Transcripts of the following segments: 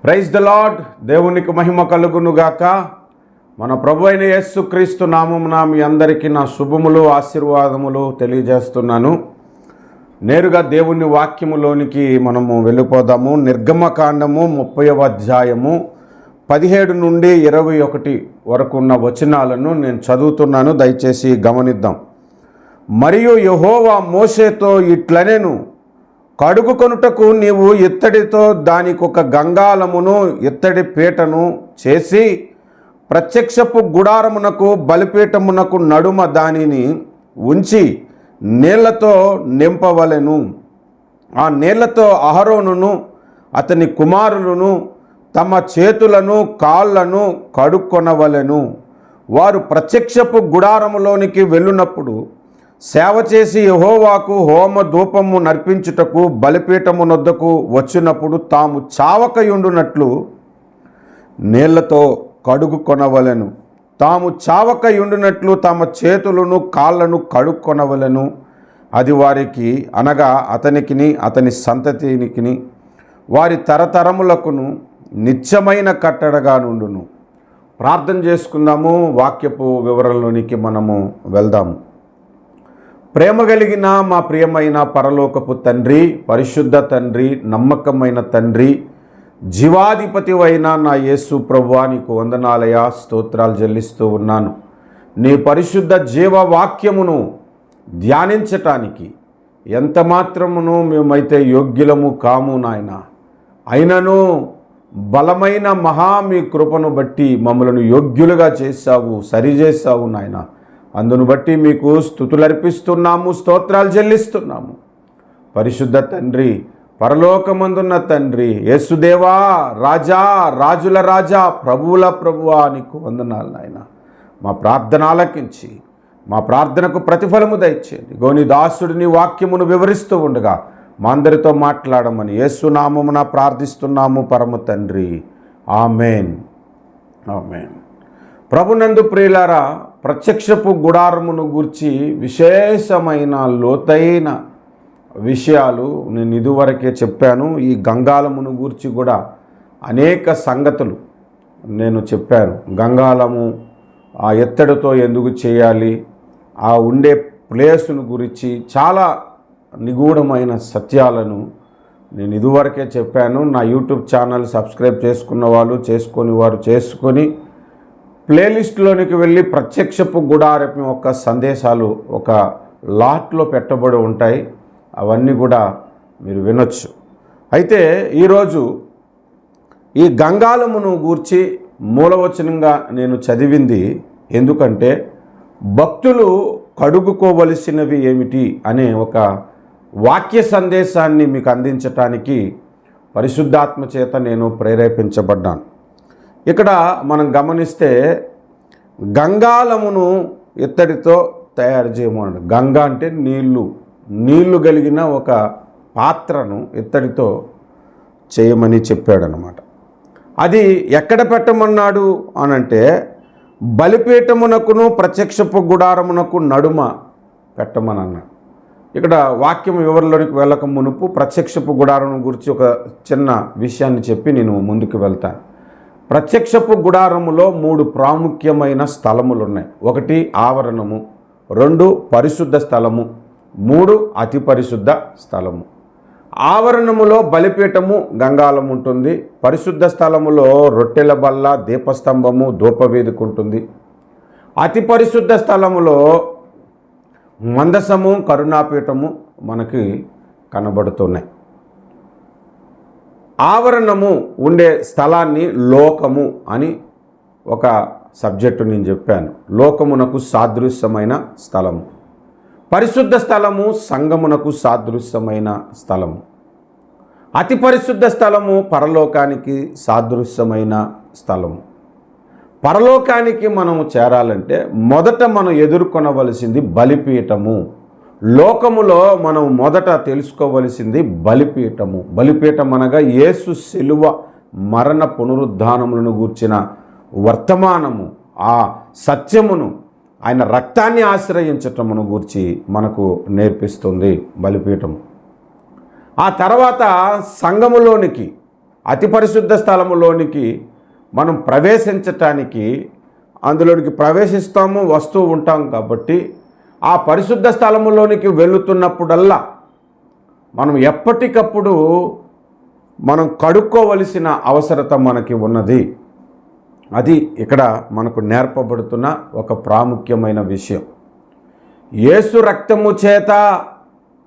Praise the lord. దేవునికి మహిమ కలుగునుగాక. మన ప్రభు అయిన యేసుక్రీస్తు నామమున మీ అందరికీ నా శుభములు ఆశీర్వాదములు తెలియజేస్తున్నాను. నేరుగా దేవుని వాక్యములోనికి మనము వెళ్ళిపోదాము. నిర్గమకాండము 30వ అధ్యాయము 17 నుండి 21 వరకు ఉన్న వచనాలను నేను చదువుతున్నాను, దయచేసి గమనిద్దాం. మరియు యెహోవా మోషేతో ఇట్లనెను, కడుగు కొనుటకు నీవు ఇత్తడితో దానికొక గంగాళమును ఇత్తడి పీటను చేసి ప్రత్యక్షపు గుడారమునకు బలిపీఠమునకు నడుమ దానిని ఉంచి నీళ్లతో నింపవలెను. ఆ నీళ్లతో అహరోనును అతని కుమారులను తమ చేతులను కాళ్ళను కడుక్కొనవలెను. వారు ప్రత్యక్షపు గుడారములోనికి వెళ్ళినప్పుడు సేవ చేసి యెహోవాకు హోమ ధూపము నర్పించుటకు బలిపీఠమునొద్దకు వచ్చినప్పుడు తాము చావకయుండునట్లు నీళ్లతో కడుగుకొనవలెను. తాము చావకయుండునట్లు తమ చేతులను కాళ్ళను కడుక్కొనవలెను. అది వారికి అనగా అతనికిని అతని సంతతికిని వారి తరతరములకును నిత్యమైన కట్టడగా నుండును. ప్రార్థన చేసుకుందాము. వాక్యపు వివరంలోనికి మనము వెళ్దాము. ప్రేమ కలిగిన మా ప్రియమైన పరలోకపు తండ్రి, పరిశుద్ధ తండ్రి, నమ్మకమైన తండ్రి, జీవాధిపతి అయిన నా యేసు ప్రభువా, నీకు వందనాలయ స్తోత్రాలు చెల్లిస్తూ ఉన్నాను. నీ పరిశుద్ధ జీవవాక్యమును ధ్యానించటానికి ఎంత మాత్రమును మేమైతే యోగ్యులము కాము నాయన. అయినను బలమైన మహా మీ కృపను బట్టి మమ్మలను యోగ్యులుగా చేశావు, సరిచేశావు నాయన. అందును బట్టి మీకు స్తుతులు అర్పిస్తున్నాము, స్తోత్రాలు చెల్లిస్తున్నాము. పరిశుద్ధ తండ్రి, పరలోకమందున్న తండ్రి, యేసుదేవా, రాజా, రాజుల రాజా, ప్రభువుల ప్రభువా, నీకు వందనాలు నాయన. మా ప్రార్థన ఆలకించి మా ప్రార్థనకు ప్రతిఫలము దయచేయండి. గోని దాసుడిని వాక్యమును వివరిస్తూ ఉండగా మా అందరితో మాట్లాడమని యేసు నామమున ప్రార్థిస్తున్నాము పరమ తండ్రి. Amen, amen. ప్రభునందు ప్రియులారా, ప్రత్యక్షపు గుడారమును గూర్చి విశేషమైన లోతైన విషయాలు నేను ఇదివరకే చెప్పాను. ఈ గంగాళమును గూర్చి కూడా అనేక సంగతులు నేను చెప్పాను. గంగాళము ఆ ఎత్తడితో ఎందుకు చేయాలి, ఆ ఉండే ప్లేసును గురించి చాలా నిగూఢమైన సత్యాలను నేను ఇదివరకే చెప్పాను. నా యూట్యూబ్ ఛానల్ సబ్స్క్రైబ్ చేసుకున్న వాళ్ళు, చేసుకొని వారు చేసుకొని ప్లేలిస్ట్లోనికి వెళ్ళి ప్రత్యక్షపు గుడారపు యొక్క సందేశాలు ఒక లాట్లో పెట్టబడి ఉంటాయి. అవన్నీ కూడా మీరు వినొచ్చు. అయితే ఈరోజు ఈ గంగాళమును గూర్చి మూలవచనంగా నేను చదివింది ఎందుకంటే భక్తులు కడుగుకోవలసినవి ఏమిటి అనే ఒక వాక్య సందేశాన్ని మీకు అందించటానికి పరిశుద్ధాత్మ చేత నేను ప్రేరేపించబడ్డాను. ఇక్కడ మనం గమనిస్తే గంగాళమును ఇత్తడితో తయారు చేయమన్నాడు. గంగా అంటే నీళ్లు కలిగిన ఒక పాత్రను ఇత్తడితో చేయమని చెప్పాడనమాట. అది ఎక్కడ పెట్టమన్నాడు అనంటే బలిపీఠమునకును ప్రత్యక్షపు గుడారమునకు నడుమ పెట్టమని అన్నాడు. ఇక్కడ వాక్యం వివరంలోనికి వెళ్ళక మునుపు ప్రత్యక్షపు గుడారం గురించి ఒక చిన్న విషయాన్ని చెప్పి నేను ముందుకు వెళ్తాను. ప్రత్యక్షపు గుడారములో 3 ప్రాముఖ్యమైన స్థలములు ఉన్నాయి. 1 ఆవరణము, 2 పరిశుద్ధ స్థలము, 3 అతి పరిశుద్ధ స్థలము. ఆవరణములో బలిపీఠము గంగాళం ఉంటుంది. పరిశుద్ధ స్థలములో రొట్టెల బల్ల, దీపస్తంభము, ధూపవేదిక ఉంటుంది. అతి పరిశుద్ధ స్థలములో మందసము, కరుణాపీఠము మనకి కనబడుతున్నాయి. ఆవరణము ఉండే స్థలాన్ని లోకము అని ఒక సబ్జెక్టు నేను చెప్పాను. లోకమునకు సాదృశ్యమైన స్థలము. పరిశుద్ధ స్థలము సంఘమునకు సాదృశ్యమైన స్థలము. అతి పరిశుద్ధ స్థలము పరలోకానికి సాదృశ్యమైన స్థలము. పరలోకానికి మనము చేరాలంటే మొదట మనం ఎదుర్కొనవలసింది బలిపీఠము. లోకములో మనం మొదట తెలుసుకోవలసింది బలిపీఠము. బలిపీఠం అనగా యేసు శిలువ మరణ పునరుద్ధానములను గూర్చిన వర్తమానము, ఆ సత్యమును, ఆయన రక్తాన్ని ఆశ్రయించటమును గూర్చి మనకు నేర్పిస్తుంది బలిపీఠము. ఆ తర్వాత సంఘములోనికి అతి పరిశుద్ధ స్థలములోనికి మనం ప్రవేశించటానికి అందులోనికి ప్రవేశిస్తాము, వస్తూ ఉంటాం. కాబట్టి ఆ పరిశుద్ధ స్థలములోనికి వెళుతున్నప్పుడల్లా మనం ఎప్పటికప్పుడు మనం కడుక్కోవలసిన అవసరత మనకి ఉన్నది. అది ఇక్కడ మనకు నేర్పబడుతున్న ఒక ప్రాముఖ్యమైన విషయం. యేసు రక్తము చేత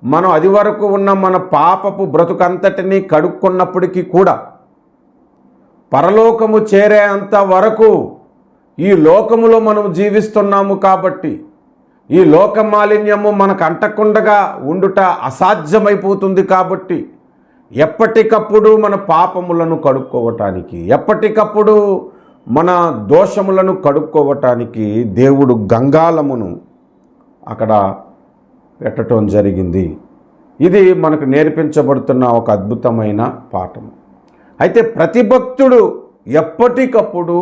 మనం అది వరకు ఉన్న మన పాపపు బ్రతుకంతటినీ కడుక్కున్నప్పటికీ కూడా పరలోకము చేరేంత వరకు ఈ లోకములో మనం జీవిస్తున్నాము. కాబట్టి ఈ లోక మాలిన్యము మనకు అంటకుండగా ఉండుట అసాధ్యమైపోతుంది. కాబట్టి ఎప్పటికప్పుడు మన పాపములను కడుక్కోవటానికి, ఎప్పటికప్పుడు మన దోషములను కడుక్కోవటానికి దేవుడు గంగాళమును అక్కడ పెట్టడం జరిగింది. ఇది మనకు నేర్పించబడుతున్న ఒక అద్భుతమైన పాఠం. అయితే ప్రతి భక్తుడు ఎప్పటికప్పుడు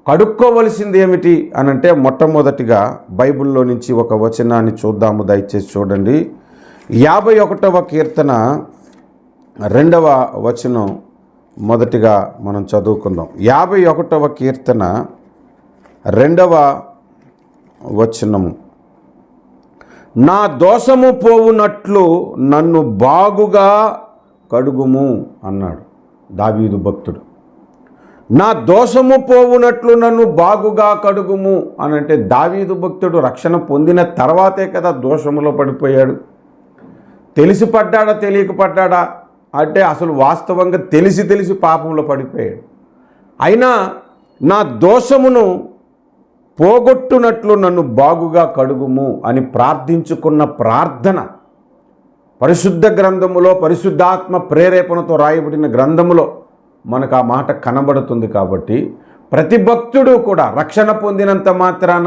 కడుక్కోవలసింది ఏమిటి అనంటే, మొట్టమొదటిగా బైబిల్లో నుంచి ఒక వచనాన్ని చూద్దాము. దయచేసి చూడండి. 51వ కీర్తన 2వ వచనం మొదటిగా మనం చదువుకుందాం. 51వ కీర్తన 2వ వచనము. నా దోషము పోవునట్లు నన్ను బాగుగా కడుగుము అన్నాడు దావీదు భక్తుడు. నా దోషము పోవునట్లు నన్ను బాగుగా కడుగుము అనంటే, దావీదు భక్తుడు రక్షణ పొందిన తర్వాతే కదా దోషములో పడిపోయాడు. తెలిసి పడ్డాడా తెలియక పడ్డాడా అంటే అసలు వాస్తవంగా తెలిసి పాపంలో పడిపోయాడు. అయినా నా దోషమును పోగొట్టునట్లు నన్ను బాగుగా కడుగుము అని ప్రార్థించుకున్న ప్రార్థన పరిశుద్ధ గ్రంథములో, పరిశుద్ధాత్మ ప్రేరేపణతో రాయబడిన గ్రంథములో మనకు ఆ మాట కనబడుతుంది. కాబట్టి ప్రతి భక్తుడు కూడా రక్షణ పొందినంత మాత్రాన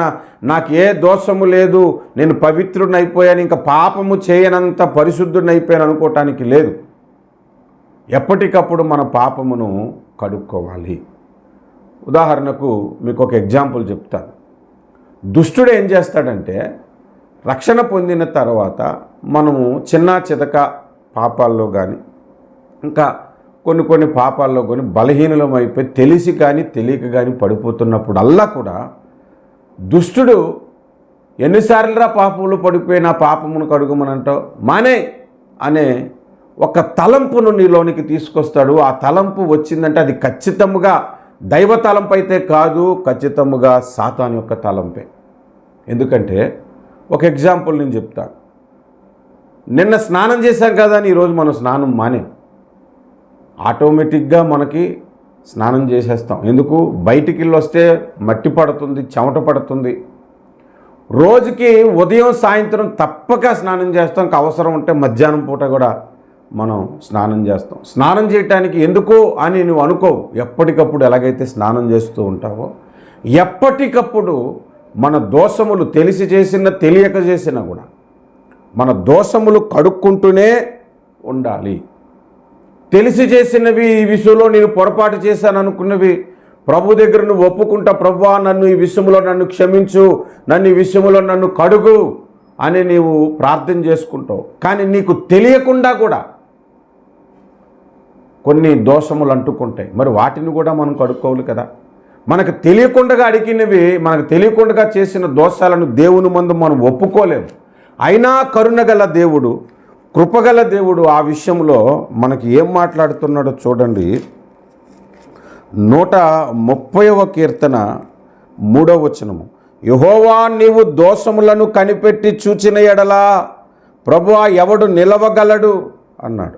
నాకు ఏ దోషము లేదు, నేను పవిత్రుడినైపోయాను, ఇంకా పాపము చేయనంత పరిశుద్ధుడినైపోయాను అనుకోవటానికి లేదు. ఎప్పటికప్పుడు మన పాపమును కడుక్కోవాలి. ఉదాహరణకు మీకు ఒక ఎగ్జాంపుల్ చెప్తాను. దుష్టుడు ఏం చేస్తాడంటే, రక్షణ పొందిన తర్వాత మనము చిన్న చితక పాపాల్లో కానీ ఇంకా కొన్ని పాపాల్లో కానీ బలహీనలం అయిపోయి తెలిసి కానీ తెలియక కానీ పడిపోతున్నప్పుడల్లా కూడా దుష్టుడు ఎన్నిసార్లురా పాపంలో పడిపోయిన పాపమును కడుగుమనంటావు, మానే అనే ఒక తలంపును నీలోనికి తీసుకొస్తాడు. ఆ తలంపు వచ్చిందంటే అది ఖచ్చితంగా దైవ తలంపు అయితే కాదు, ఖచ్చితంగా సాతాను యొక్క తలంపే. ఎందుకంటే ఒక ఎగ్జాంపుల్ నేను చెప్తాను. నిన్న స్నానం చేశాం కదా అని ఈరోజు మనం స్నానం మానే ఆటోమేటిక్గా మనకి స్నానం చేసేస్తాం. ఎందుకు? బయటికి వెళ్ళి వస్తే మట్టి పడుతుంది, చెమట పడుతుంది. రోజుకి ఉదయం సాయంత్రం తప్పక స్నానం చేస్తాం. అవసరం ఉంటే మధ్యాహ్నం పూట కూడా మనం స్నానం చేస్తాం. స్నానం చేయటానికి ఎందుకు అని నువ్వు అనుకోవు. ఎప్పటికప్పుడు ఎలాగైతే స్నానం చేస్తూ ఉంటావో ఎప్పటికప్పుడు మన దోషములు తెలిసి చేసిన తెలియక చేసినా కూడా మన దోషములు కడుక్కుంటూనే ఉండాలి. తెలిసి చేసినవి, ఈ విషయంలో నేను పొరపాటు చేశాను అనుకున్నవి ప్రభు దగ్గర నువ్వు ఒప్పుకుంటా, ప్రభువా నన్ను ఈ విషయంలో నన్ను క్షమించు, నన్ను ఈ విషయంలో నన్ను కడుగు అని నీవు ప్రార్థన చేసుకుంటావు. కానీ నీకు తెలియకుండా కూడా కొన్ని దోషములు అంటుకుంటాయి. మరి వాటిని కూడా మనం కడుక్కోవాలి కదా. మనకు తెలియకుండా అడిగినవి, మనకు తెలియకుండా చేసిన దోషాలను దేవుని ముందు మనం ఒప్పుకోలేము. అయినా కరుణగల దేవుడు, కృపగల దేవుడు ఆ విషయంలో మనకి ఏం మాట్లాడుతున్నాడో చూడండి. 130వ కీర్తన 3వ వచనము. యెహోవా నీవు దోషములను కనిపెట్టి చూచిన ఎడలా ప్రభువా ఎవడు నిలవగలడు అన్నాడు.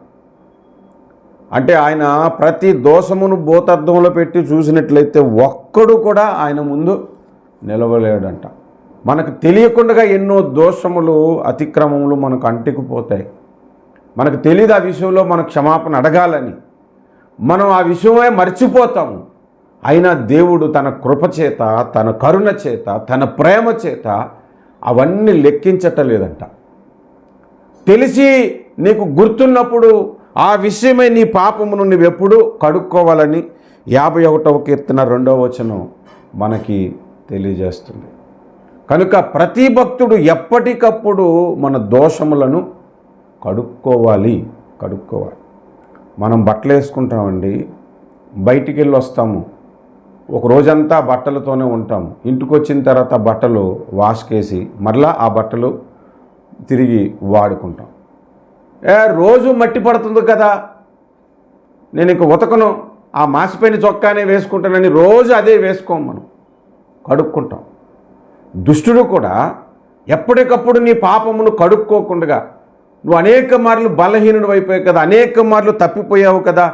అంటే ఆయన ప్రతి దోషమును భూతద్దంలో పెట్టి చూసినట్లయితే ఒక్కడు కూడా ఆయన ముందు నిలవలేడంట. మనకు తెలియకుండా ఎన్నో దోషములు, అతిక్రమములు మనకు అంటుకుపోతాయి. మనకు తెలియదు ఆ విషయంలో మనం క్షమాపణ అడగాలని, మనం ఆ విషయమే మర్చిపోతాము. అయినా దేవుడు తన కృపచేత, తన కరుణ చేత, తన ప్రేమ చేత అవన్నీ లెక్కించటలేదంట. తెలిసి నీకు గుర్తున్నప్పుడు ఆ విషయమై నీ పాపమును నువ్వెప్పుడు కడుక్కోవాలని 51వ కీర్తన 2వ వచనం మనకి తెలియజేస్తుంది. కనుక ప్రతి భక్తుడు ఎప్పటికప్పుడు మన దోషములను కడుక్కోవాలి. మనం బట్టలు వేసుకుంటామండి, బయటికి వెళ్ళి వస్తాము, ఒక రోజంతా బట్టలతోనే ఉంటాము. ఇంటికి వచ్చిన తర్వాత బట్టలు వాష్కేసి మరలా ఆ బట్టలు తిరిగి వాడుకుంటాం. రోజు మట్టి పడుతుంది కదా, నేను ఇంక ఉతకను, ఆ మాసిపోయిన చొక్కానే వేసుకుంటానని రోజు అదే వేసుకోం, మనం కడుక్కుంటాం. దుష్టుడు కూడా ఎప్పటికప్పుడు నీ పాపమును కడుక్కోకుండా, నువ్వు అనేక మార్లు బలహీనుడు అయిపోయావు కదా, అనేక మార్లు తప్పిపోయావు కదా,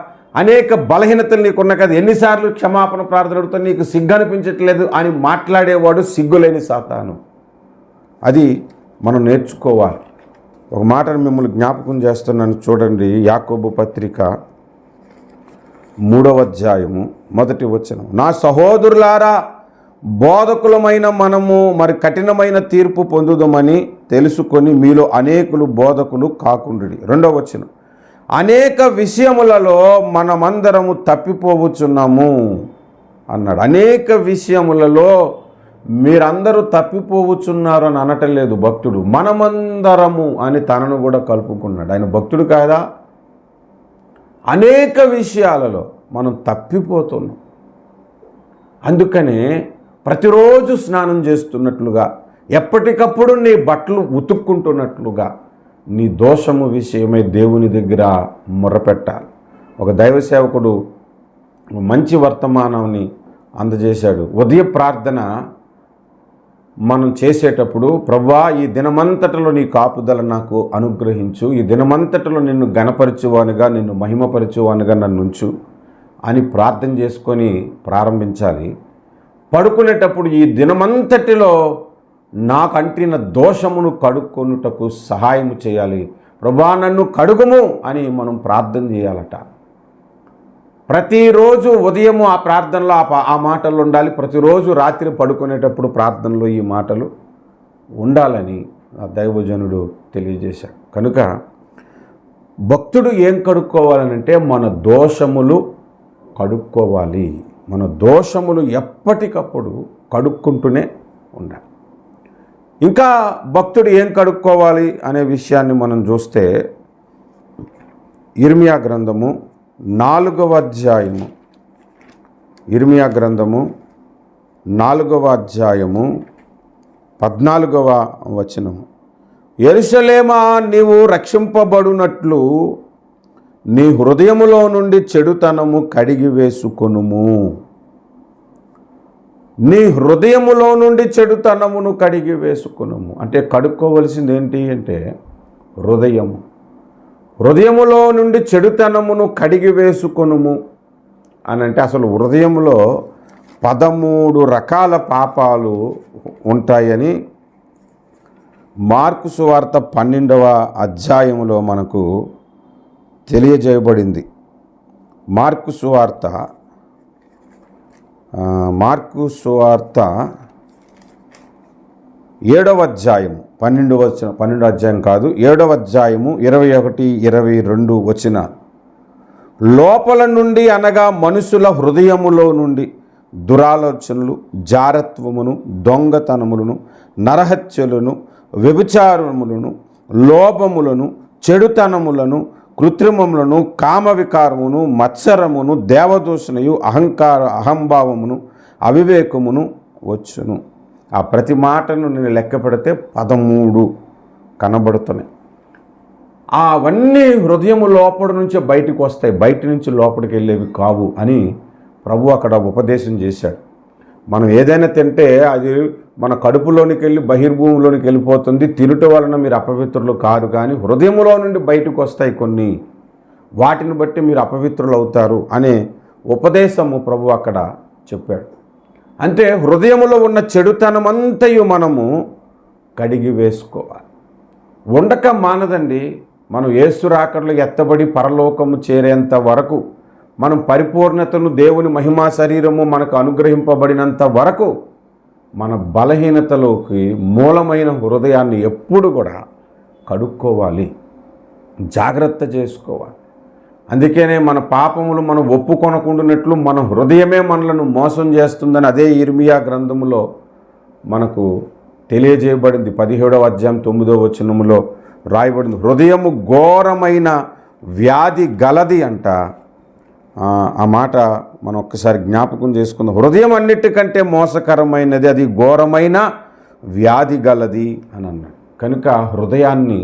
అనేక బలహీనతలు నీకున్నా కదా, ఎన్నిసార్లు క్షమాపణ ప్రార్థన అడుగుతా, నీకు సిగ్గు అనిపించట్లేదు అని మాట్లాడేవాడు సిగ్గులేని సాతాను. అది మనం నేర్చుకోవాలి. ఒక మాటను మిమ్మల్ని జ్ఞాపకం చేస్తున్నాను చూడండి. యాకోబు పత్రిక 3వ అధ్యాయము 1వ వచనం. నా సహోదరులారా, బోధకులమైన మనము మరి కఠినమైన తీర్పు పొందుదామని తెలుసుకొని మీలో అనేకులు బోధకులు కాకుండుడి. 2వ వచనం. అనేక విషయములలో మనమందరము తప్పిపోవచ్చున్నాము అన్నాడు. అనేక విషయములలో మీరందరూ తప్పిపోవచ్చున్నారు అని అనటం లేదు భక్తుడు, మనమందరము అని తనను కూడా కలుపుకున్నాడు. ఆయన భక్తుడు కాదా? అనేక విషయాలలో మనం తప్పిపోతున్నాం. అందుకనే ప్రతిరోజు స్నానం చేస్తున్నట్లుగా, ఎప్పటికప్పుడు నీ బట్టలు ఉతుక్కుంటున్నట్లుగా నీ దోషము విషయమై దేవుని దగ్గర మొరపెట్టాలి. ఒక దైవ సేవకుడు మంచి వర్తమానాన్ని అందజేశాడు. ఉదయ ప్రార్థన మనం చేసేటప్పుడు, ప్రభువా ఈ దినమంతటిలో నీ కాపుదల నాకు అనుగ్రహించు, ఈ దినమంతటిలో నిన్ను గణపరచువానుగా, నిన్ను మహిమపరచువానుగా నన్ను ఉంచు అని ప్రార్థన చేసుకొని ప్రారంభించాలి. పడుకునేటప్పుడు ఈ దినమంతటిలో నాకు అంటిన దోషమును కడుక్కొనుటకు సహాయం చేయాలి, ప్రభువా నన్ను కడుగుము అని మనం ప్రార్థన చేయాలట. ప్రతిరోజు ఉదయము ఆ ప్రార్థనలో ఆ మాటలు ఉండాలి. ప్రతిరోజు రాత్రి పడుకునేటప్పుడు ప్రార్థనలో ఈ మాటలు ఉండాలని ఆ దైవజనుడు తెలియజేశాడు. కనుక భక్తుడు ఏం కడుక్కోవాలనంటే మన దోషములు కడుక్కోవాలి. మన దోషములు ఎప్పటికప్పుడు కడుక్కుంటూనే ఉండాలి. ఇంకా భక్తుడు ఏం కడుక్కోవాలి అనే విషయాన్ని మనం చూస్తే, ఇర్మియా గ్రంథము 4వ అధ్యాయము, ఇర్మియా గ్రంథము 4వ అధ్యాయము 14వ వచనము. యెరూషలేమా, నీవు రక్షింపబడునట్లు నీ హృదయములో నుండి చెడుతనము కడిగి వేసుకొనుము. నీ హృదయములో నుండి చెడుతనమును కడిగి వేసుకొనుము అంటే కడుక్కోవలసింది ఏంటి అంటే హృదయము. హృదయములో నుండి చెడుతనమును కడిగి వేసుకొనుము అని అంటే అసలు హృదయంలో 13 రకాల పాపాలు ఉంటాయని మార్కు సువార్త 12వ అధ్యాయములో మనకు తెలియజేయబడింది. మార్కు సువార్త 7వ అధ్యాయము 12 అధ్యాయం కాదు, 7వ అధ్యాయము 21, 22 వచనాలు. లోపల నుండి అనగా మనుషుల హృదయములో నుండి దురాలోచనలు, జారత్వమును, దొంగతనములను, నరహత్యలను, వ్యభిచారములను, లోభములను, చెడుతనములను, కృత్రిమములను, కామవికారమును, మత్సరమును, దేవదూషణయు, అహంభావమును, అవివేకమును వచ్చును. ఆ ప్రతి మాటను నేను లెక్క పెడితే 13 కనబడుతున్నాయి. అవన్నీ హృదయము లోపల నుంచి బయటకు వస్తాయి, బయట నుంచి లోపలికి వెళ్ళేవి కావు అని ప్రభు అక్కడ ఉపదేశం చేశాడు. మనం ఏదైనా తింటే అది మన కడుపులోనికి వెళ్ళి బహిర్భూమిలోనికి వెళ్ళిపోతుంది. తినుట వలన మీరు అపవిత్రులు కారు, కానీ హృదయములో నుండి బయటకు వస్తాయి కొన్ని, వాటిని బట్టి మీరు అపవిత్రులు అవుతారు అనే ఉపదేశము ప్రభు అక్కడ చెప్పాడు. అంటే హృదయములో ఉన్న చెడుతనమంతయు మనము కడిగి వేసుకోవాలి. ఉండక మానదండి. మనం యేసు రాకడలో ఎత్తబడి పరలోకము చేరేంత వరకు, మనం పరిపూర్ణతను, దేవుని మహిమా శరీరము మనకు అనుగ్రహింపబడినంత వరకు మన బలహీనతలోకి మూలమైన హృదయాన్ని ఎప్పుడు కూడా కడుక్కోవాలి, జాగ్రత్త చేసుకోవాలి. అందుకనే మన పాపములు మనం ఒప్పుకొనకుండానట్లు మన హృదయమే మనలను మోసం చేస్తుందని అదే ఇర్మియా గ్రంథములో మనకు తెలియజేయబడింది. 17వ అధ్యాయం 9వ వచనములో రాయబడింది. హృదయము ఘోరమైన వ్యాధి గలది అంట. ఆ మాట మనం ఒక్కసారి జ్ఞాపకం చేసుకుందాం. హృదయం అన్నిటికంటే మోసకరమైనది, అది ఘోరమైన వ్యాధి గలది అని అన్నాడు. కనుక హృదయాన్ని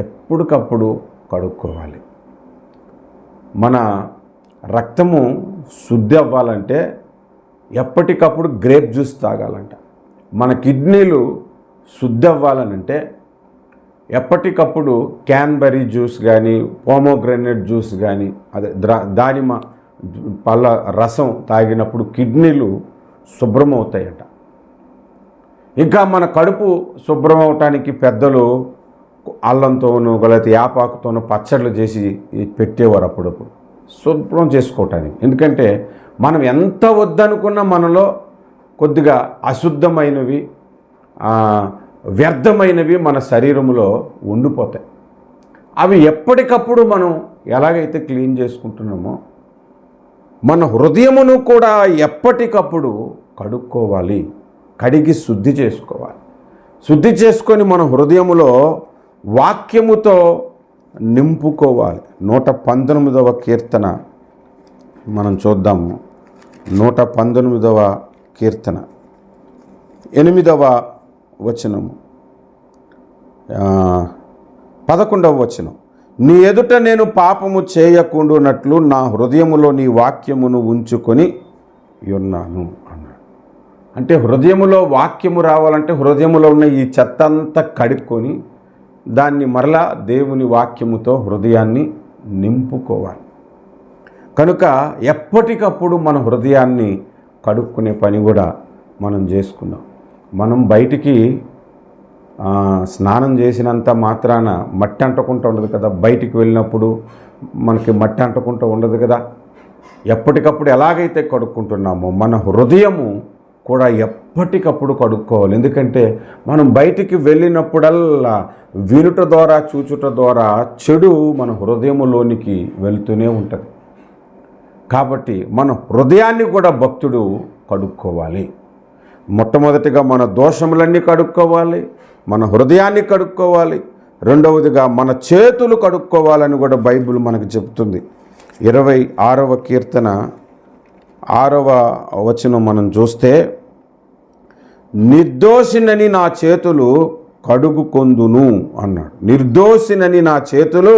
ఎప్పటికప్పుడు కడుక్కోవాలి. మన రక్తము శుద్ధి అవ్వాలంటే ఎప్పటికప్పుడు గ్రేప్ జ్యూస్ తాగాలంట. మన కిడ్నీలు శుద్ధి అవ్వాలనంటే ఎప్పటికప్పుడు క్యాన్బెర్రీ జ్యూస్ కానీ, పోమోగ్రానేట్ జ్యూస్ కానీ, అదే దానిమ్మ పళ్ళ రసం తాగినప్పుడు కిడ్నీలు శుభ్రమవుతాయట. ఇంకా మన కడుపు శుభ్రం అవటానికి పెద్దలు అల్లంతోనూ లేకపోతే యాపాకుతోనూ పచ్చళ్ళు చేసి పెట్టేవారు అప్పుడప్పుడు శుభ్రం చేసుకోవటానికి. ఎందుకంటే మనం ఎంత వద్దనుకున్నా మనలో కొద్దిగా అశుద్ధమైనవి, వ్యర్థమైనవి మన శరీరంలో ఉండిపోతాయి. అవి ఎప్పటికప్పుడు మనం ఎలాగైతే క్లీన్ చేసుకుంటున్నామో మన హృదయమును కూడా ఎప్పటికప్పుడు కడుక్కోవాలి, కడిగి శుద్ధి చేసుకోవాలి. శుద్ధి చేసుకొని మన హృదయములో వాక్యముతో నింపుకోవాలి. 119వ కీర్తన మనం చూద్దాము. 119వ కీర్తన 8వ వచనము, 11వ వచనం. నీ ఎదుట నేను పాపము చేయకుండానట్లు నా హృదయములో నీ వాక్యమును ఉంచుకొని ఉన్నాను అన్నాడు. అంటే హృదయములో వాక్యము రావాలంటే హృదయములో ఉన్న ఈ చెత్త అంతా కడుక్కొని దాన్ని మరలా దేవుని వాక్యముతో హృదయాన్ని నింపుకోవాలి. కనుక ఎప్పటికప్పుడు మన హృదయాన్ని కడుక్కునే పని కూడా మనం చేసుకుందాం. మనం బయటికి స్నానం చేసినంత మాత్రాన మట్టి అంటకుంటూ ఉండదు కదా. బయటికి వెళ్ళినప్పుడు మనకి మట్టి అంటకుంటూ ఉండదు కదా. ఎప్పటికప్పుడు ఎలాగైతే కడుక్కుంటున్నామో మన హృదయము కూడా ఎప్పటికప్పుడు కడుక్కోవాలి. ఎందుకంటే మనం బయటికి వెళ్ళినప్పుడల్లా వినుట ద్వారా, చూచుట ద్వారా చెడు మన హృదయములోనికి వెళ్తూనే ఉంటుంది. కాబట్టి మన హృదయాన్ని కూడా భక్తుడు కడుక్కోవాలి. మొట్టమొదటిగా మన దోషములన్నీ కడుక్కోవాలి, మన హృదయాన్ని కడుక్కోవాలి. రెండవదిగా మన చేతులు కడుక్కోవాలని కూడా బైబిల్ మనకు చెప్తుంది. 26వ కీర్తన 6వ వచనం మనం చూస్తే, నిర్దోషినని నా చేతులు కడుగుకొందును అన్నాడు. నిర్దోషినని నా చేతులు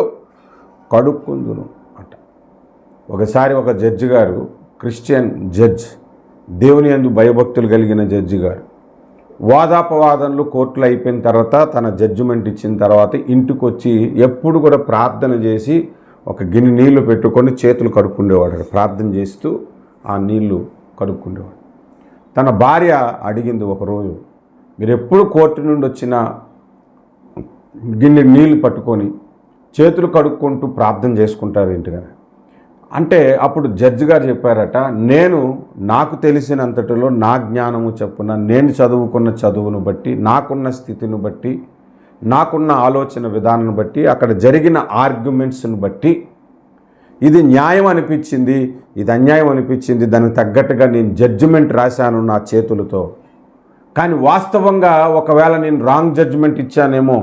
కడుక్కొందును అంట. ఒకసారి ఒక జడ్జి గారు, క్రిస్టియన్ జడ్జ్, దేవుని యందు భయభక్తులు కలిగిన జడ్జి గారు, వాదాపవాదనలు కోర్టులు అయిపోయిన తర్వాత తన జడ్జిమెంట్ ఇచ్చిన తర్వాత ఇంటికి వచ్చి ఎప్పుడు కూడా ప్రార్థన చేసి ఒక గిన్నె నీళ్లు పెట్టుకొని చేతులు కడుక్కుండేవాడు. ప్రార్థన చేస్తూ ఆ నీళ్లు కడుక్కుండేవాడు. తన భార్య అడిగింది ఒకరోజు, మీరు ఎప్పుడు కోర్టు నుండి వచ్చిన గిన్నె నీళ్లు పట్టుకొని చేతులు కడుక్కుంటూ ప్రార్థన చేసుకుంటారు ఏంటి అంటే, అప్పుడు జడ్జి గారు చెప్పారట, నాకు తెలిసినంతటిలో నా జ్ఞానము చెప్పున, నేను చదువుకున్న చదువును బట్టి, నాకున్న స్థితిని బట్టి, నాకున్న ఆలోచన విధానాన్ని బట్టి, అక్కడ జరిగిన ఆర్గ్యుమెంట్స్ని బట్టి ఇది న్యాయం అనిపించింది, ఇది అన్యాయం అనిపించింది, దానికి తగ్గట్టుగా నేను జడ్జిమెంట్ రాశాను నా చేతులతో. కానీ వాస్తవంగా ఒకవేళ నేను రాంగ్ జడ్జిమెంట్ ఇచ్చానేమో,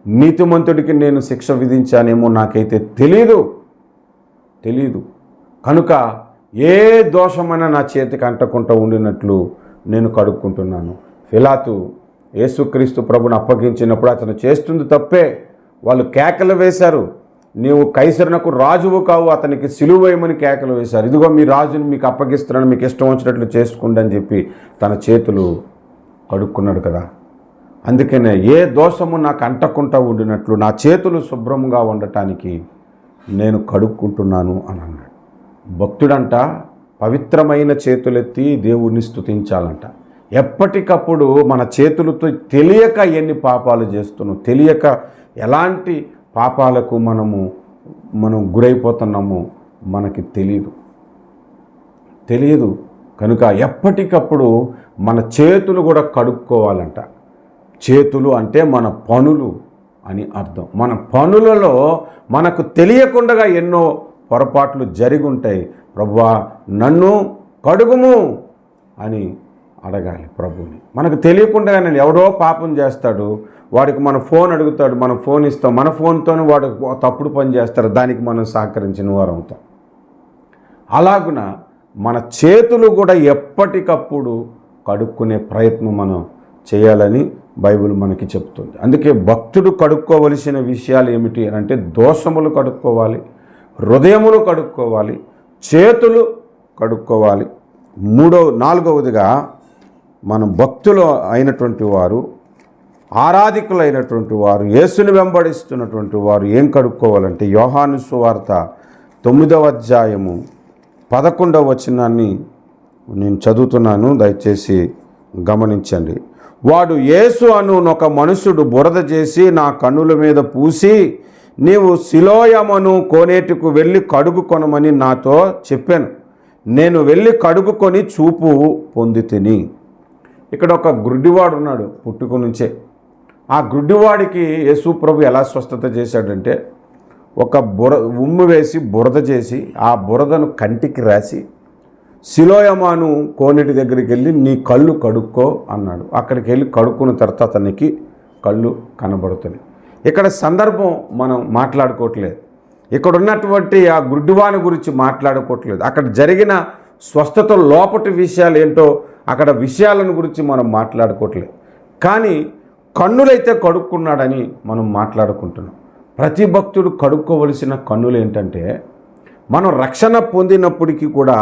నీతిమంతుడికి నేను శిక్ష విధించానేమో నాకైతే తెలీదు. కనుక ఏ దోషమైనా నా చేతికి అంటకుండా ఉండినట్లు నేను కడుక్కుంటున్నాను. పిలాతు యేసుక్రీస్తు ప్రభుని అప్పగించినప్పుడు అతను చేస్తుంది తప్పే. వాళ్ళు కేకలు వేశారు, నీవు కైసరునకు రాజువు కావు, అతనికి సిలువ వేయమని కేకలు వేశారు. ఇదిగో మీ రాజుని మీకు అప్పగిస్తున్నాను, మీకు ఇష్టం వచ్చినట్లు చేసుకోండి అని చెప్పి తన చేతులు కడుక్కున్నాడు కదా. అందుకనే ఏ దోషము నాకు అంటకుండా ఉండినట్లు నా చేతులు శుభ్రంగా ఉండటానికి నేను కడుక్కుంటున్నాను అని అన్నాడు. భక్తుడంట పవిత్రమైన చేతులెత్తి దేవుణ్ణి స్తుతించాలంట. ఎప్పటికప్పుడు మన చేతులతో తెలియక ఎన్ని పాపాలు చేస్తున్నాం, తెలియక ఎలాంటి పాపాలకు మనం గురైపోతున్నామో మనకి తెలియదు. కనుక ఎప్పటికప్పుడు మన చేతులు కూడా కడుక్కోవాలంట. చేతులు అంటే మన పనులు అని అర్థం. మన పనులలో మనకు తెలియకుండా ఎన్నో పొరపాట్లు జరిగి ఉంటాయి. ప్రభువా నన్ను కడుగుము అని అడగాలి ప్రభువుని. మనకు తెలియకుండానే ఎవడో పాపం చేస్తాడు, వాడికి మన ఫోన్ అడుగుతాడు, మనం ఫోన్ ఇస్తాం, మన ఫోన్తోనే వాడు తప్పుడు పని చేస్తాడు, దానికి మనం సహకరించిన వారు అవుతాం. అలాగున మన చేతులు కూడా ఎప్పటికప్పుడు కడుక్కునే ప్రయత్నం మనం చేయాలని బైబిల్ మనకి చెప్తుంది. అందుకే భక్తుడు కడుక్కోవలసిన విషయాలు ఏమిటి అంటే దోషములు కడుక్కోవాలి, హృదయములు కడుక్కోవాలి, చేతులు కడుక్కోవాలి. నాలుగవదిగా మనం భక్తులు అయినటువంటి వారు, ఆరాధికులైనటువంటి వారు, యేసుని వెంబడిస్తున్నటువంటి వారు ఏం కడుక్కోవాలంటే యోహాను సువార్త 9వ అధ్యాయము 11వ వచనాన్ని నేను చదువుతున్నాను, దయచేసి గమనించండి. వాడు యేసు అను ఒక మనుషుడు బురద చేసి నా కన్నుల మీద పూసి నీవు సిలోయమను కోనేటికు వెళ్ళి కడుగుకొనమని నాతో చెప్పాను. నేను వెళ్ళి కడుగుకొని చూపు పొంది తిని. ఇక్కడ ఒక గుడ్డివాడు ఉన్నాడు పుట్టుక నుంచే. ఆ గుడ్డివాడికి యేసు ప్రభు ఎలా స్వస్థత చేశాడంటే ఒక ఉమ్ము వేసి బురద చేసి ఆ బురదను కంటికి రాసి సిలోయమాను కోనేటి దగ్గరికి వెళ్ళి నీ కళ్ళు కడుక్కో అన్నాడు. అక్కడికి వెళ్ళి కడుక్కున్న తర్వాత అతనికి కళ్ళు కనబడుతున్నాయి. ఇక్కడ సందర్భం మనం మాట్లాడుకోవట్లేదు, ఇక్కడ ఉన్నటువంటి ఆ గుడ్డివాని గురించి మాట్లాడుకోవట్లేదు, అక్కడ జరిగిన స్వస్థత లోపటి విషయాలు ఏంటో అక్కడ విషయాలను గురించి మనం మాట్లాడుకోవట్లేదు. కానీ కన్నులైతే కడుక్కున్నాడని మనం మాట్లాడుకుంటున్నాం. ప్రతి భక్తుడు కడుక్కోవలసిన కన్నులు ఏంటంటే మనం రక్షణ పొందినప్పటికీ కూడా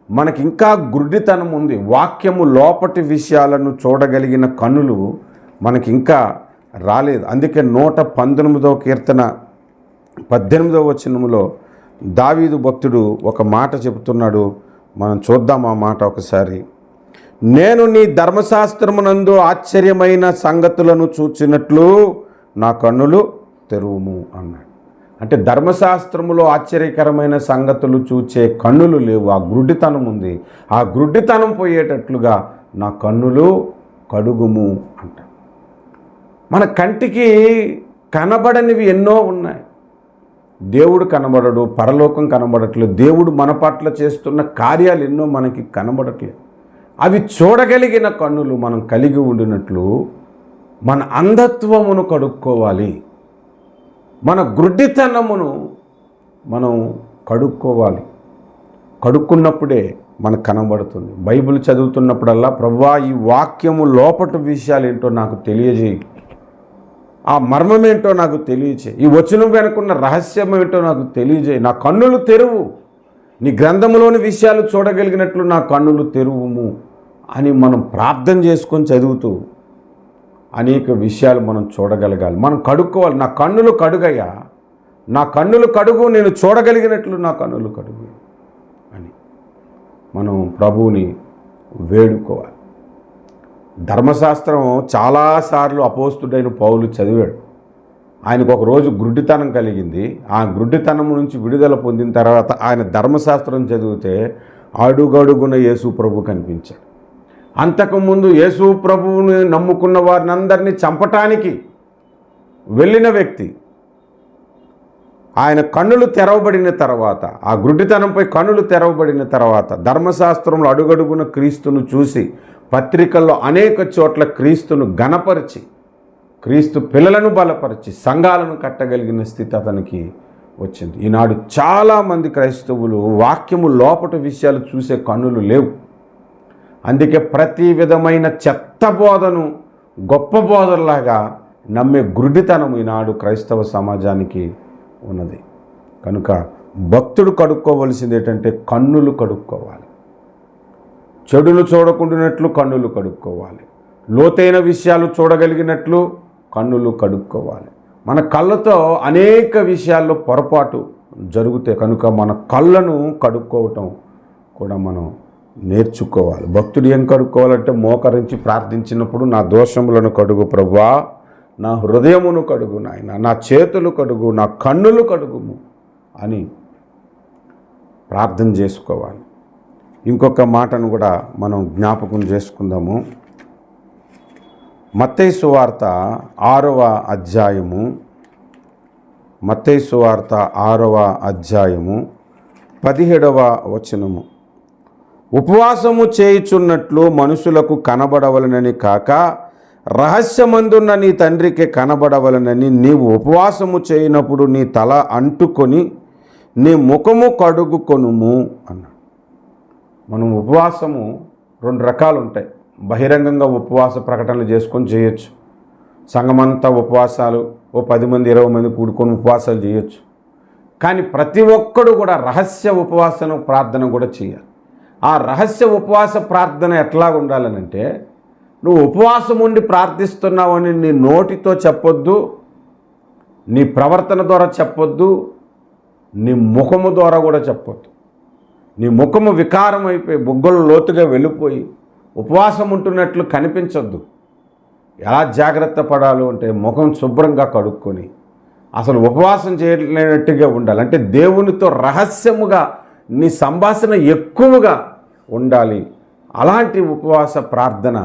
మనకి ఇంకా గుడ్డితనం ఉంది. వాక్యము లోపటి విషయాలను చూడగలిగిన కన్నులు మనకి ఇంకా రాలేదు. అందుకే 119వ కీర్తన 18వ వచనములో దావీదు భక్తుడు ఒక మాట చెబుతున్నాడు. మనం చూద్దాం ఆ మాట ఒకసారి. నేను నీ ధర్మశాస్త్రమునందు ఆశ్చర్యమైన సంగతులను చూచినట్లు నా కన్నులు తెరువుము అన్నాడు. అంటే ధర్మశాస్త్రములో ఆశ్చర్యకరమైన సంగతులు చూచే కన్నులు లేవు, ఆ గుడ్డితనం ఉంది. ఆ గుడ్డితనం పోయేటట్లుగా నా కన్నులు కడుగుము అంట. మన కంటికి కనబడనివి ఎన్నో ఉన్నాయి. దేవుడు కనబడడు, పరలోకం కనబడట్లేదు, దేవుడు మన పట్ల చేస్తున్న కార్యాలు ఎన్నో మనకి కనబడట్లేదు. అవి చూడగలిగిన కన్నులు మనం కలిగి ఉండినట్లు మన అంధత్వమును కడుక్కోవాలి, మన గుడ్డితనమును మనం కడుక్కోవాలి. కడుక్కున్నప్పుడే మనకు కనబడుతుంది. బైబిల్ చదువుతున్నప్పుడల్లా ప్రభువా ఈ వాక్యము లోపటి విషయాలు ఏంటో నాకు తెలియజేయి, ఆ మర్మం ఏంటో నాకు తెలియజేయి, ఈ వచనం వెనుకున్న రహస్యం ఏంటో నాకు తెలియజేయి, నా కన్నులు తెరువు, నీ గ్రంథములోని విషయాలు చూడగలిగినట్లు నా కన్నులు తెరువుము అని మనం ప్రార్థన చేసుకొని చదువుతూ అనేక విషయాలు మనం చూడగలగాలి. మనం కడుక్కోవాలి. నా కన్నులు కడుగయ్యా, నా కన్నులు కడుగు, నేను చూడగలిగినట్లు నా కన్నులు కడుగు అని మనం ప్రభువుని వేడుకోవాలి. ధర్మశాస్త్రం చాలాసార్లు అపోస్తుడైన పౌలు చదివాడు. ఆయనకు ఒకరోజు గుడ్డితనం కలిగింది. ఆ గుడ్డితనం నుంచి విడుదల పొందిన తర్వాత ఆయన ధర్మశాస్త్రం చదివితే అడుగడుగున యేసు ప్రభు కనిపించాడు. అంతకుముందు యేసు ప్రభువుని నమ్ముకున్న వారిని అందరినీ చంపటానికి వెళ్ళిన వ్యక్తి ఆయన కన్నులు తెరవబడిన తర్వాత, ఆ గుడ్డితనంపై కన్నులు తెరవబడిన తర్వాత ధర్మశాస్త్రంలో అడుగడుగున క్రీస్తును చూసి పత్రికల్లో అనేక చోట్ల క్రీస్తును ఘనపరిచి, క్రీస్తు పిల్లలను బలపరిచి సంఘాలను కట్టగలిగిన స్థితి అతనికి వచ్చింది. ఈనాడు చాలామంది క్రైస్తవులు వాక్యము లోపటి విషయాలు చూసే కన్నులు లేవు. అందుకే ప్రతి విధమైన చెత్త బోధను గొప్ప బోధనలాగా నమ్మే గుడ్డితనం ఈనాడు క్రైస్తవ సమాజానికి ఉన్నది. కనుక భక్తుడు కడుక్కోవలసింది ఏంటంటే కన్నులు కడుక్కోవాలి. చెడులు చూడకుండానట్లు కన్నులు కడుక్కోవాలి. లోతైన విషయాలు చూడగలిగినట్లు కన్నులు కడుక్కోవాలి. మన కళ్ళతో అనేక విషయాల్లో పొరపాటు జరుగుతాయి. కనుక మన కళ్ళను కడుక్కోవటం కూడా మనం నేర్చుకోవాలి. భక్తుడు ఏం కడుక్కోవాలంటే మోకరించి ప్రార్థించినప్పుడు నా దోషములను కడుగు ప్రభువా, నా హృదయమును కడుగు నాయన, నా చేతులు కడుగు, నా కన్నులు కడుగుము అని ప్రార్థన చేసుకోవాలి. ఇంకొక మాటను కూడా మనం జ్ఞాపకం చేసుకుందాము. మత్తయి సువార్త 6వ అధ్యాయము, మత్తయి సువార్త 6వ అధ్యాయము 17వ వచనము. ఉపవాసము చేయుచున్నట్లు మనుషులకు కనబడవలనని కాక రహస్యమందున్న నీ తండ్రికి కనబడవలనని నీవు ఉపవాసము చేయనప్పుడు నీ తల అంటుకొని నీ ముఖము కడుగుకొనుము అన్నాడు. మనం ఉపవాసము 2 రకాలు ఉంటాయి. బహిరంగంగా ఉపవాస ప్రకటనలు చేసుకొని చేయొచ్చు. సంఘమంతా ఉపవాసాలు, ఓ 10 మంది 20 మంది కూడుకొని ఉపవాసాలు చేయొచ్చు. కానీ ప్రతి ఒక్కడు కూడా రహస్య ఉపవాసన ప్రార్థన కూడా చేయాలి. ఆ రహస్య ఉపవాస ప్రార్థన ఎట్లా ఉండాలనంటే, నువ్వు ఉపవాసం ఉండి ప్రార్థిస్తున్నావని నీ నోటితో చెప్పొద్దు, నీ ప్రవర్తన ద్వారా చెప్పొద్దు, నీ ముఖము ద్వారా కూడా చెప్పొద్దు. నీ ముఖము వికారం అయిపోయి బొగ్గలు లోతుగా వెళ్ళిపోయి ఉపవాసం ఉంటున్నట్లు కనిపించొద్దు. ఎలా జాగ్రత్త పడాలో అంటే ముఖం శుభ్రంగా కడుక్కొని అసలు ఉపవాసం చేయలేనట్టుగా ఉండాలి. అంటే దేవునితో రహస్యముగా నీ సంభాషణ ఎక్కువగా ఉండాలి. అలాంటి ఉపవాస ప్రార్థన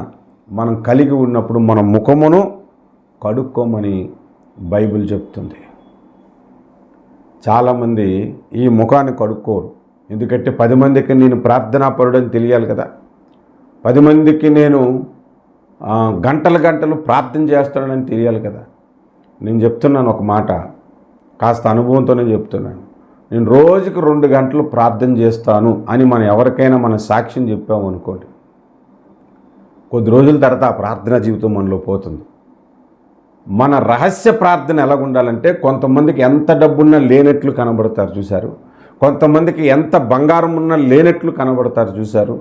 మనం కలిగి ఉన్నప్పుడు మన ముఖమును కడుక్కోమని బైబిల్ చెప్తుంది. చాలామంది ఈ ముఖాన్ని కడుక్కోరు. ఎందుకంటే 10 మందికి నేను ప్రార్థనాపరుడని తెలియాలి కదా, 10 మందికి నేను గంటలు ప్రార్థన చేస్తానని తెలియాలి కదా. నేను చెప్తున్నాను ఒక మాట, కాస్త అనుభవంతోనే చెప్తున్నాను. నేను రోజుకి 2 గంటలు ప్రార్థన చేస్తాను అని మనం ఎవరికైనా మన సాక్ష్యం చెప్పాము అనుకోండి, కొద్ది రోజుల తర్వాత ఆ ప్రార్థనా జీవితం మనలో పోతుంది. మన రహస్య ప్రార్థన ఎలాగ ఉండాలంటే, కొంతమందికి ఎంత డబ్బున్నా లేనట్లు కనబడతారు చూశారు, కొంతమందికి ఎంత బంగారం ఉన్నా లేనట్లు కనబడతారు చూశారు.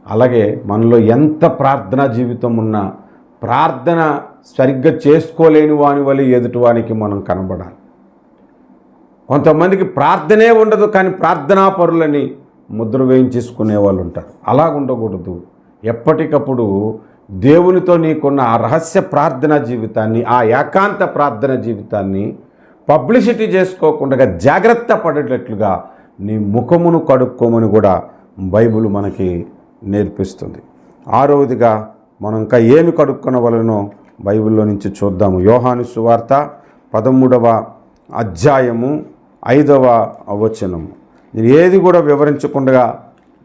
అలాగే మనలో ఎంత ప్రార్థనా జీవితం ఉన్నా ప్రార్థన సరిగ్గా చేసుకోలేని వాని వల్ల ఎదుటివానికి మనం కనబడాలి. కొంతమందికి ప్రార్థనే ఉండదు కానీ ప్రార్థనా పరులని ముద్ర వేయించేసుకునే వాళ్ళు ఉంటారు. అలా ఉండకూడదు. ఎప్పటికప్పుడు దేవునితో నీకున్న ఆ రహస్య ప్రార్థనా జీవితాన్ని, ఆ ఏకాంత ప్రార్థన జీవితాన్ని పబ్లిసిటీ చేసుకోకుండా జాగ్రత్త పడేటట్లుగా నీ ముఖమును కడుక్కోమని కూడా బైబిల్ మనకి నేర్పిస్తుంది. 6వదిగా మనం ఇంకా ఏమి కడుక్కొనవలనో బైబిల్లో నుంచి చూద్దాము. యోహాను సువార్త 13వ అధ్యాయము 5వ వచనము. నేను ఏది కూడా వివరించకుండా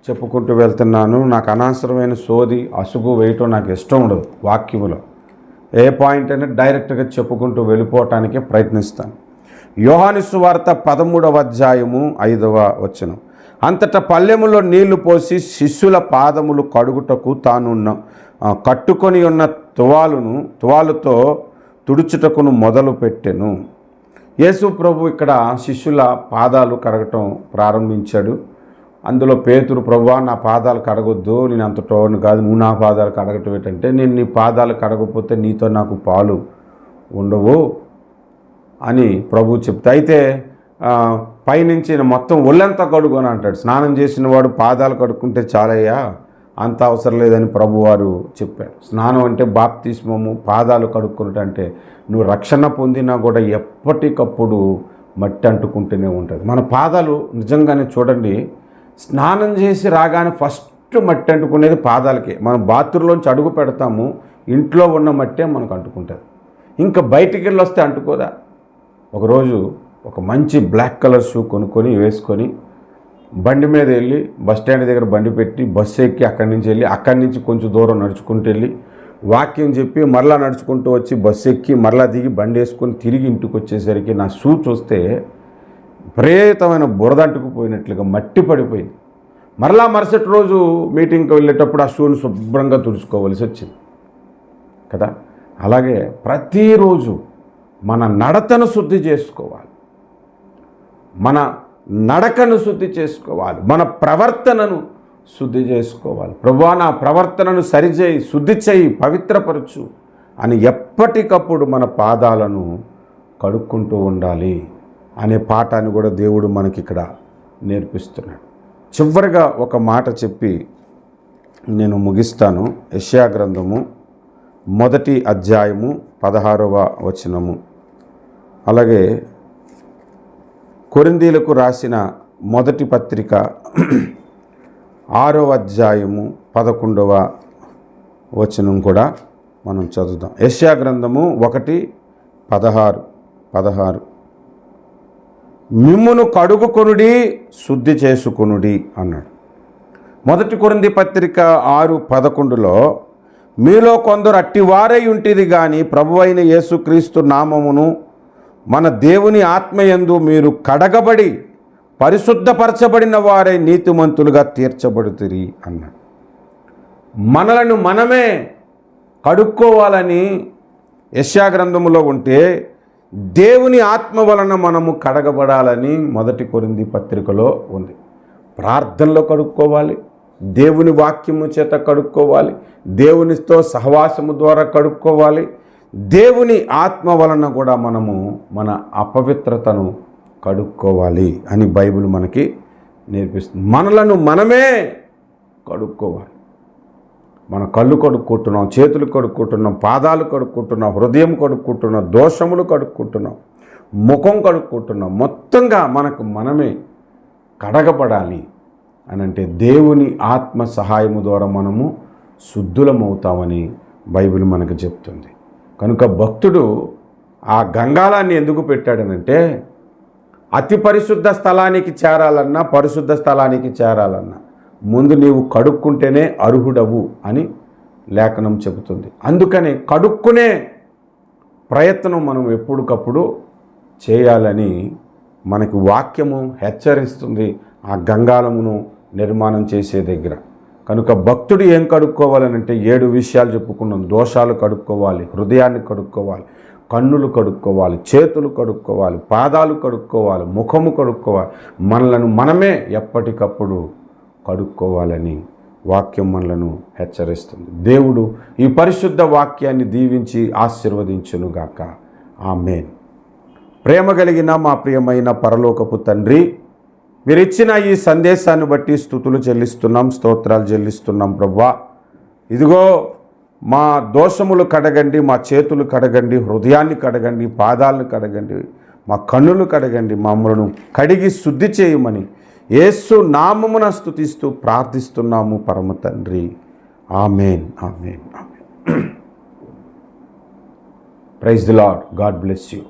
చెప్పుకుంటూ వెళ్తున్నాను. నాకు అనవసరమైన సోది అసుగు వేయటం నాకు ఇష్టం ఉండదు. వాక్యములో ఏ పాయింట్ అయినా డైరెక్ట్గా చెప్పుకుంటూ వెళ్ళిపోవటానికే ప్రయత్నిస్తాను. యోహాను సువార్త 13వ అధ్యాయము 5వ వచనం. అంతటా పల్లెములో నీళ్లు పోసి శిష్యుల పాదములు కడుగుటకు తాను కట్టుకొని ఉన్న తువాలుతో తుడుచుటకును మొదలుపెట్టెను. యేసు ప్రభు ఇక్కడ శిష్యుల పాదాలు కడగటం ప్రారంభించాడు. అందులో పేతురు, ప్రభువా నా పాదాలు కడగొద్దు, నేను అంత టోన్ కాదు, నువ్వు నా పాదాలు కడగటం ఏంటంటే, నేను నీ పాదాలు కడగకపోతే నీతో నాకు పాలు ఉండవు అని ప్రభు చెప్తే, అయితే పైనుంచి మొత్తం ఒళ్ళంతా కడుగు అని అంటాడు. స్నానం చేసిన వాడు పాదాలు కడుక్కుంటే చాలయ్యా, అంత అవసరం లేదని ప్రభువారు చెప్పారు. స్నానం అంటే బాప్తిస్మము, పాదాలు కడుక్కున్నట్టు అంటే నువ్వు రక్షణ పొందినా కూడా ఎప్పటికప్పుడు మట్టి అంటుకుంటూనే ఉంటుంది. మన పాదాలు నిజంగానే చూడండి, స్నానం చేసి రాగానే ఫస్ట్ మట్టి అంటుకునేది పాదాలకే. మనం బాత్రూంలోంచి అడుగు పెడతాము, ఇంట్లో ఉన్న మట్టే మనకు అంటుకుంటుంది. ఇంకా బయటికి వెళ్ళి వస్తే అంటుకోదా? ఒకరోజు ఒక మంచి బ్లాక్ కలర్ షూ కొనుక్కొని వేసుకొని బండి మీద వెళ్ళి బస్ స్టాండ్ దగ్గర బండి పెట్టి బస్సు ఎక్కి అక్కడి నుంచి కొంచెం దూరం నడుచుకుంటూ వెళ్ళి వాక్యం చెప్పి మరలా నడుచుకుంటూ వచ్చి బస్సు ఎక్కి మరలా దిగి బండి వేసుకొని తిరిగి ఇంటికి వచ్చేసరికి నా షూ చూస్తే విపరీతమైన బురదంటుకుపోయినట్లుగా మట్టి పడిపోయింది. మరలా మరుసటి రోజు మీటింగ్కి వెళ్ళేటప్పుడు ఆ షూని శుభ్రంగా తుడుచుకోవలసి వచ్చింది కదా. అలాగే ప్రతిరోజు మన నడతను శుద్ధి చేసుకోవాలి, మన నడకను శుద్ధి చేసుకోవాలి, మన ప్రవర్తనను శుద్ధి చేసుకోవాలి. ప్రభువా నా ప్రవర్తనను సరిచేయి, శుద్ధి చేయి, పవిత్రపరచు అని ఎప్పటికప్పుడు మన పాదాలను కడుక్కుంటూ ఉండాలి అనే పాఠాన్ని కూడా దేవుడు మనకి ఇక్కడ నేర్పిస్తున్నాడు. చివరిగా ఒక మాట చెప్పి నేను ముగిస్తాను. యెషయా గ్రంథము 1వ అధ్యాయము 16వ వచనము, అలాగే కొరింథీయులకు రాసిన 1వ పత్రిక 6వ అధ్యాయము 11వ వచనం కూడా మనం చదువుదాం. యెషయా గ్రంథము 1:16 మిమ్మును కడుగుకొనుడి, శుద్ధి చేసుకొనుడి అన్నాడు. మొదటి కొరింథీ పత్రిక 6:11లో మీలో కొందరు అట్టివారై ఉంటిది కానీ ప్రభువైన యేసుక్రీస్తు నామమును మన దేవుని ఆత్మయందు మీరు కడగబడి పరిశుద్ధపరచబడిన వారై నీతిమంతులుగా తీర్చబడుతురి అన్నాడు. మనలను మనమే కడుక్కోవాలని యెషయా గ్రంథములో ఉంటే దేవుని ఆత్మ వలన మనము కడగబడాలని మొదటి కొరింథీ పత్రికలో ఉంది. ప్రార్థనలో కడుక్కోవాలి, దేవుని వాక్యము చేత కడుక్కోవాలి, దేవునితో సహవాసము ద్వారా కడుక్కోవాలి, దేవుని ఆత్మ వలన కూడా మనము మన అపవిత్రతను కడుక్కోవాలి అని బైబిల్ మనకి నేర్పిస్తుంది. మనలను మనమే కడుక్కోవాలి. మన కళ్ళు కడుక్కుంటున్నాం, చేతులు కడుక్కుంటున్నాం, పాదాలు కడుక్కుంటున్నాం, హృదయం కడుక్కుంటున్నాం, దోషములు కడుక్కుంటున్నాం, ముఖం కడుక్కుంటున్నాం. మొత్తంగా మనకు మనమే కడగబడాలి అని అంటే దేవుని ఆత్మ సహాయము ద్వారా మనము శుద్ధులమవుతామని బైబిల్ మనకు చెప్తుంది. కనుక భక్తుడు ఆ గంగాళాన్ని ఎందుకు పెట్టాడనంటే అతి పరిశుద్ధ స్థలానికి చేరాలన్నా, పరిశుద్ధ స్థలానికి చేరాలన్నా ముందు నీవు కడుక్కుంటేనే అర్హుడవు అని లేఖనం చెబుతుంది. అందుకని కడుక్కునే ప్రయత్నం మనం ఎప్పటికప్పుడు చేయాలని మనకి వాక్యము హెచ్చరిస్తుంది ఆ గంగాళమును నిర్మాణం చేసే దగ్గర. కనుక భక్తుడు ఏం కడుక్కోవాలనంటే 7 విషయాలు చెప్పుకున్నాం. దోషాలు కడుక్కోవాలి, హృదయాన్ని కడుక్కోవాలి, కన్నులు కడుక్కోవాలి, చేతులు కడుక్కోవాలి, పాదాలు కడుక్కోవాలి, ముఖము కడుక్కోవాలి. మనలను మనమే ఎప్పటికప్పుడు కడుక్కోవాలని వాక్యం మనలను హెచ్చరిస్తుంది. దేవుడు ఈ పరిశుద్ధ వాక్యాన్ని దీవించి ఆశీర్వదించునుగాక. ఆమేన్. ప్రేమ కలిగిన మా ప్రియమైన పరలోకపు తండ్రి, మీరు ఇచ్చిన ఈ సందేశాన్ని బట్టి స్తుతులు చెల్లిస్తున్నాం, స్తోత్రాలు చెల్లిస్తున్నాం. ప్రభువా, ఇదిగో మా దోషములు కడగండి, మా చేతులు కడగండి, హృదయాన్ని కడగండి, పాదాలను కడగండి, మా కన్నులు కడగండి, మమ్మలను కడిగి శుద్ధి చేయమని యేసు నామమున స్తుతిస్తూ ప్రార్థిస్తున్నాము పరమ తండ్రి. Amen, amen, amen. Praise the Lord. God bless you.